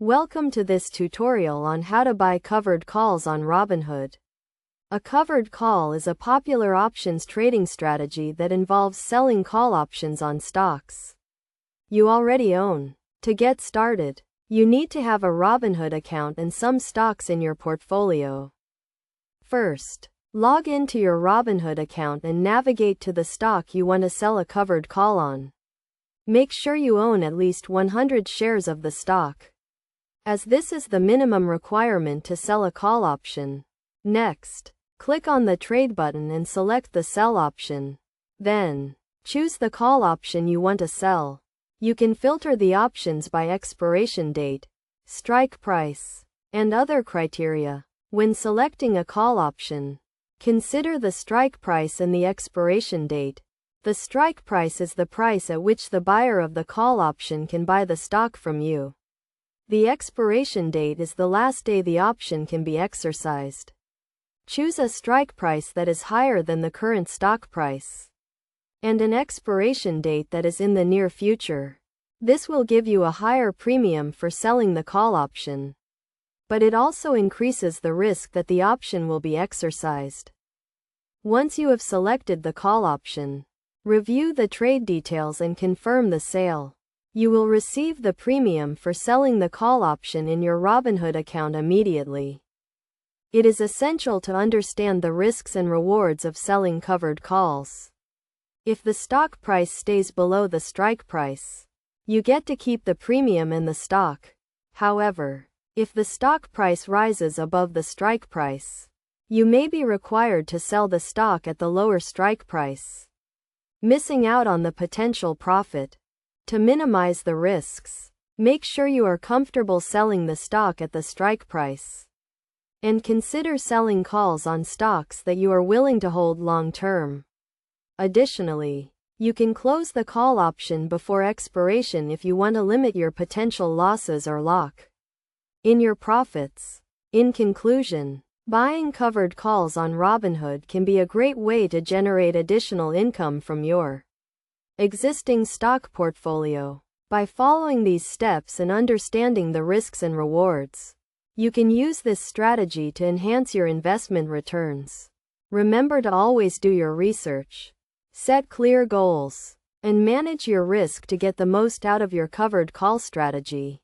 Welcome to this tutorial on how to buy covered calls on Robinhood. A covered call is a popular options trading strategy that involves selling call options on stocks you already own. To get started, you need to have a Robinhood account and some stocks in your portfolio. First, log into your Robinhood account and navigate to the stock you want to sell a covered call on. Make sure you own at least 100 shares of the stock, as this is the minimum requirement to sell a call option. Next, click on the trade button and select the sell option. Then, choose the call option you want to sell. You can filter the options by expiration date, strike price, and other criteria. When selecting a call option, consider the strike price and the expiration date. The strike price is the price at which the buyer of the call option can buy the stock from you. The expiration date is the last day the option can be exercised. Choose a strike price that is higher than the current stock price, and an expiration date that is in the near future. This will give you a higher premium for selling the call option, but it also increases the risk that the option will be exercised. Once you have selected the call option, review the trade details and confirm the sale. You will receive the premium for selling the call option in your Robinhood account immediately. It is essential to understand the risks and rewards of selling covered calls. If the stock price stays below the strike price, you get to keep the premium in the stock. However, if the stock price rises above the strike price, you may be required to sell the stock at the lower strike price, missing out on the potential profit. To minimize the risks, make sure you are comfortable selling the stock at the strike price, and consider selling calls on stocks that you are willing to hold long term. Additionally, you can close the call option before expiration if you want to limit your potential losses or lock in your profits. In conclusion, buying covered calls on Robinhood can be a great way to generate additional income from your existing stock portfolio. By following these steps and understanding the risks and rewards, you can use this strategy to enhance your investment returns. Remember to always do your research, set clear goals, and manage your risk to get the most out of your covered call strategy.